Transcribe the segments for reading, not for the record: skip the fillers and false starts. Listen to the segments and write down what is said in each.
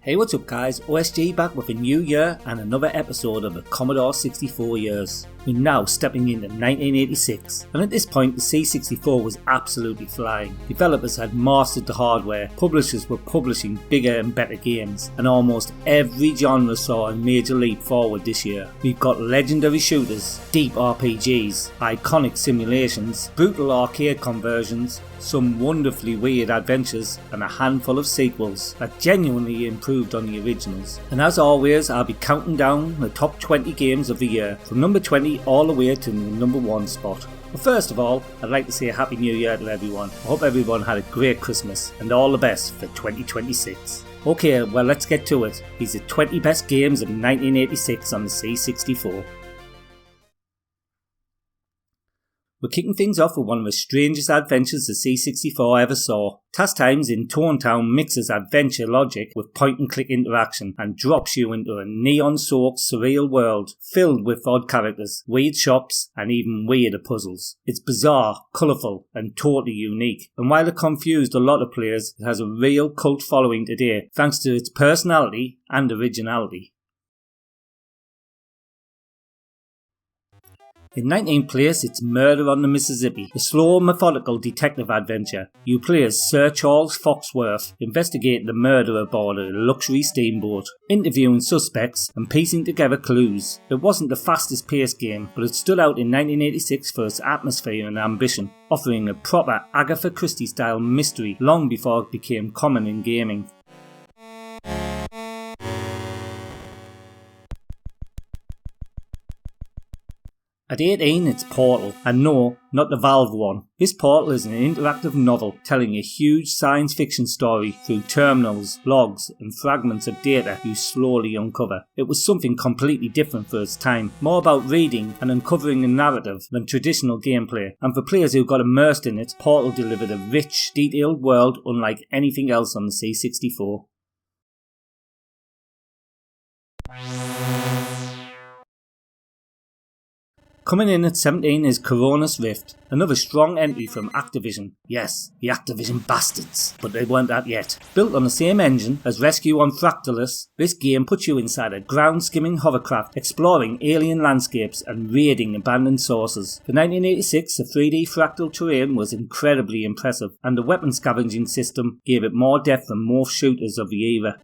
Hey, what's up guys, OSG back with a new year and another episode of the Commodore 64 years. We're now stepping into 1986, and at this point the C64 was absolutely flying. Developers had mastered the hardware, publishers were publishing bigger and better games, and almost every genre saw a major leap forward this year. We've got legendary shooters, deep RPGs, iconic simulations, brutal arcade conversions, some wonderfully weird adventures, and a handful of sequels that genuinely improved on the originals. And as always, I'll be counting down the top 20 games of the year, from number 20 all the way to the number 1 spot. But first of all, I'd like to say a Happy New Year to everyone. I hope everyone had a great Christmas, and all the best for 2026. Okay, well let's get to it. These are 20 best games of 1986 on the C64. We're kicking things off with one of the strangest adventures the C64 ever saw. Task Times in Toontown mixes adventure logic with point-and-click interaction and drops you into a neon-soaked surreal world filled with odd characters, weird shops, and even weirder puzzles. It's bizarre, colourful, and totally unique, and while it confused a lot of players, it has a real cult following today thanks to its personality and originality. In 19th place, it's Murder on the Mississippi, a slow, methodical detective adventure. You play as Sir Charles Foxworth, investigating the murder aboard a luxury steamboat, interviewing suspects and piecing together clues. It wasn't the fastest paced game, but it stood out in 1986 for its atmosphere and ambition, offering a proper Agatha Christie style mystery long before it became common in gaming. At 18, it's Portal, and no, not the Valve one. This Portal is an interactive novel telling a huge science fiction story through terminals, logs, and fragments of data you slowly uncover. It was something completely different for its time, more about reading and uncovering a narrative than traditional gameplay, and for players who got immersed in it, Portal delivered a rich, detailed world unlike anything else on the C64. Coming in at 17 is Coronis Rift, another strong entry from Activision. Yes, the Activision bastards, but they weren't that yet. Built on the same engine as Rescue on Fractalus, this game puts you inside a ground-skimming hovercraft, exploring alien landscapes and raiding abandoned sources. For 1986, the 3D fractal terrain was incredibly impressive, and the weapon scavenging system gave it more depth than most shooters of the era.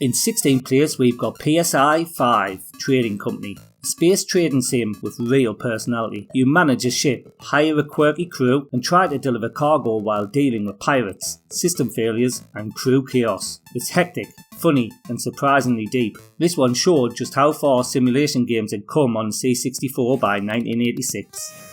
In 16th place, we've got PSI 5 Trading Company, a space trading sim with real personality. You manage a ship, hire a quirky crew, and try to deliver cargo while dealing with pirates, system failures, and crew chaos. It's hectic, funny, and surprisingly deep. This one showed just how far simulation games had come on C64 by 1986.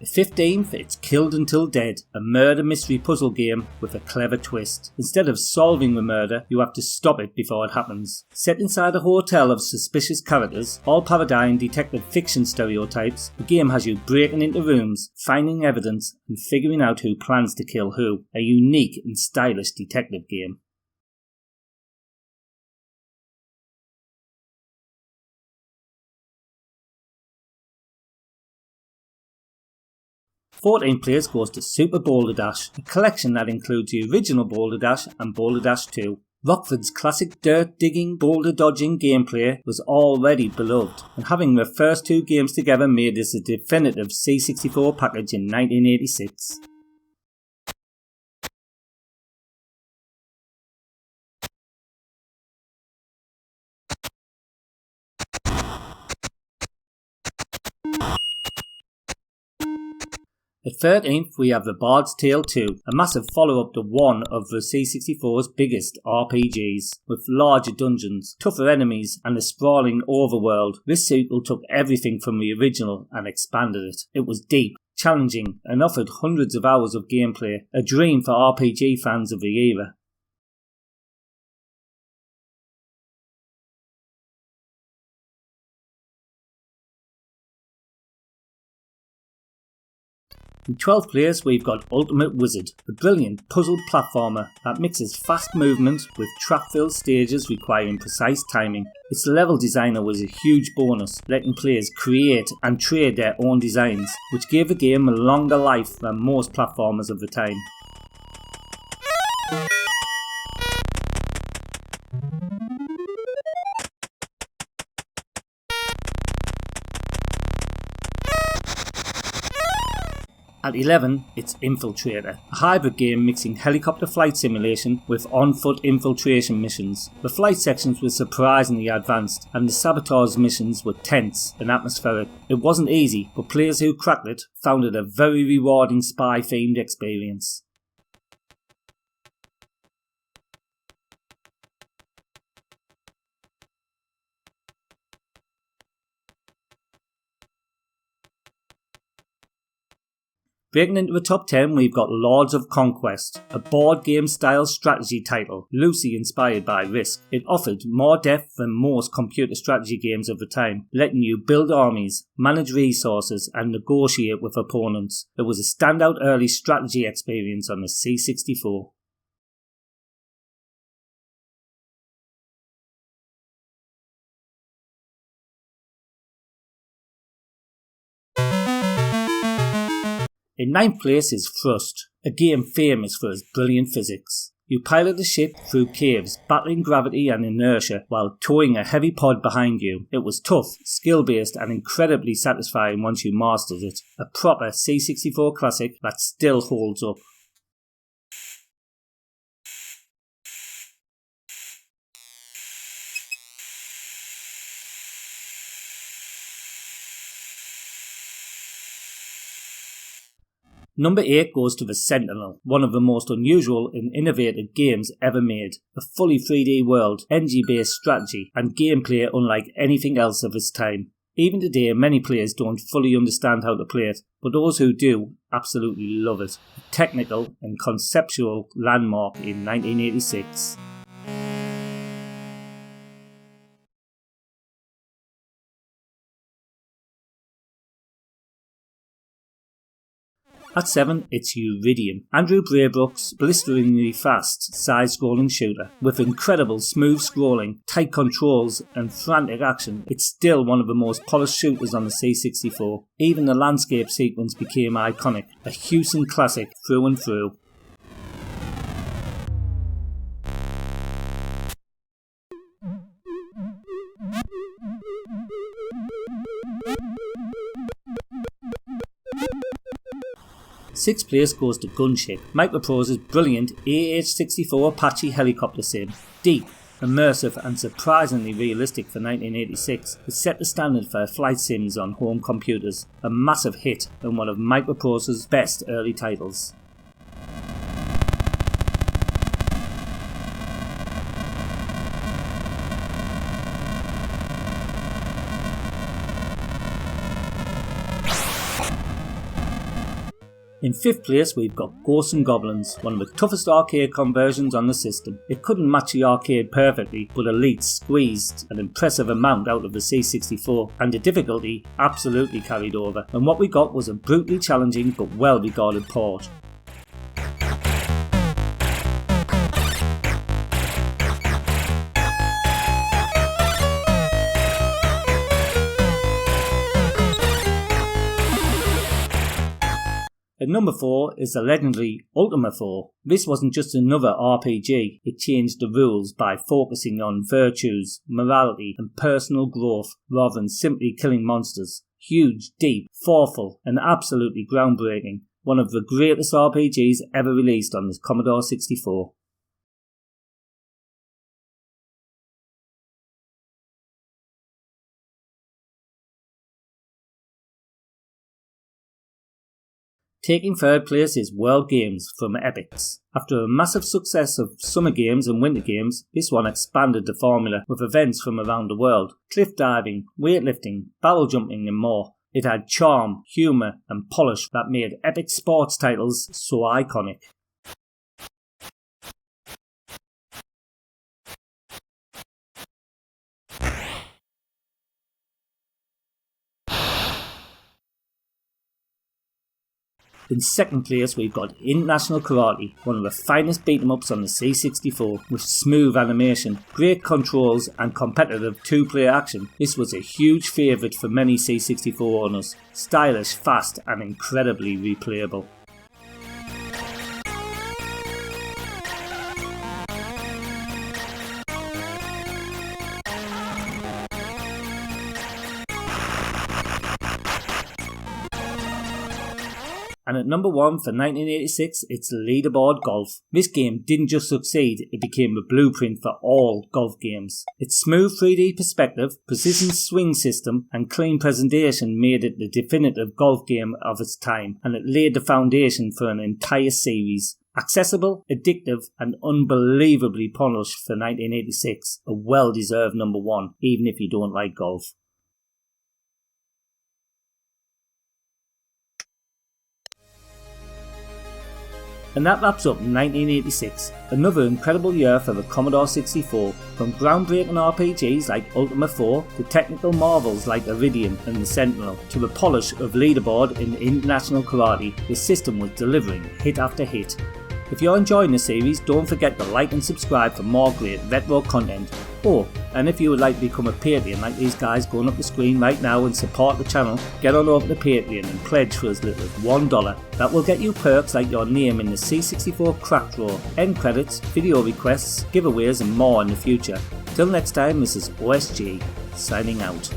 At 15th, it's Killed Until Dead, a murder mystery puzzle game with a clever twist. Instead of solving the murder, you have to stop it before it happens. Set inside a hotel of suspicious characters, all parodying detective fiction stereotypes, the game has you breaking into rooms, finding evidence, and figuring out who plans to kill who. A unique and stylish detective game. 14th place goes to Super Boulder Dash, a collection that includes the original Boulder Dash and Boulder Dash 2. Rockford's classic dirt digging, boulder dodging gameplay was already beloved, and having the first two games together made this a definitive C64 package in 1986. At 13th, we have The Bard's Tale 2, a massive follow-up to one of the C64's biggest RPGs. With larger dungeons, tougher enemies, and a sprawling overworld, this sequel took everything from the original and expanded it. It was deep, challenging, and offered hundreds of hours of gameplay, a dream for RPG fans of the era. In 12th place we've got Ultimate Wizard, a brilliant puzzle platformer that mixes fast movement with track-filled stages requiring precise timing. Its level designer was a huge bonus, letting players create and trade their own designs, which gave the game a longer life than most platformers of the time. At 11, it's Infiltrator, a hybrid game mixing helicopter flight simulation with on-foot infiltration missions. The flight sections were surprisingly advanced, and the sabotage missions were tense and atmospheric. It wasn't easy, but players who cracked it found it a very rewarding spy-themed experience. Breaking into the top 10 we've got Lords of Conquest, a board game style strategy title loosely inspired by Risk. It offered more depth than most computer strategy games of the time, letting you build armies, manage resources and negotiate with opponents. It was a standout early strategy experience on the C64. In 9th place is Thrust, a game famous for its brilliant physics. You pilot a ship through caves, battling gravity and inertia while towing a heavy pod behind you. It was tough, skill-based and incredibly satisfying once you mastered it. A proper C64 classic that still holds up. Number 8 goes to The Sentinel, one of the most unusual and innovative games ever made. A fully 3D world, NG-based strategy, and gameplay unlike anything else of its time. Even today, many players don't fully understand how to play it, but those who do absolutely love it. A technical and conceptual landmark in 1986. At 7, it's Uridium, Andrew Braybrook's blisteringly fast side-scrolling shooter. With incredible smooth scrolling, tight controls and frantic action, it's still one of the most polished shooters on the C64. Even the landscape sequence became iconic, a Hewson classic through and through. Sixth place goes to Gunship, Microprose's brilliant AH-64 Apache helicopter sim. Deep, immersive and surprisingly realistic for 1986, it set the standard for flight sims on home computers. A massive hit and one of Microprose's best early titles. In 5th place we've got Ghosts and Goblins, one of the toughest arcade conversions on the system. It couldn't match the arcade perfectly, but Elite squeezed an impressive amount out of the C64, and the difficulty absolutely carried over, and what we got was a brutally challenging but well regarded port. At number 4 is the legendary Ultima IV. This wasn't just another RPG, it changed the rules by focusing on virtues, morality and personal growth rather than simply killing monsters. Huge, deep, thoughtful and absolutely groundbreaking. One of the greatest RPGs ever released on the Commodore 64. Taking 3rd place is World Games from Epix. After a massive success of summer games and winter games, this one expanded the formula with events from around the world, cliff diving, weightlifting, barrel jumping and more. It had charm, humour and polish that made Epix sports titles so iconic. In second place we've got International Karate, one of the finest beat 'em ups on the C64, with smooth animation, great controls and competitive 2-player action. This was a huge favourite for many C64 owners, stylish, fast and incredibly replayable. And at number 1 for 1986, it's Leaderboard Golf. This game didn't just succeed, it became a blueprint for all golf games. Its smooth 3D perspective, precision swing system and clean presentation made it the definitive golf game of its time, and it laid the foundation for an entire series. Accessible, addictive and unbelievably polished for 1986, a well-deserved number 1, even if you don't like golf. And that wraps up 1986, another incredible year for the Commodore 64, from groundbreaking RPGs like Ultima IV to technical marvels like Uridium and The Sentinel, to the polish of Leaderboard in International Karate. The system was delivering hit after hit. If you're enjoying the series, don't forget to like and subscribe for more great retro content. And if you would like to become a Patreon like these guys going up the screen right now and support the channel, get on over to Patreon and pledge for as little as $1. That will get you perks like your name in the C64 crack drawer, end credits, video requests, giveaways and more in the future. Till next time, this is OSG, signing out.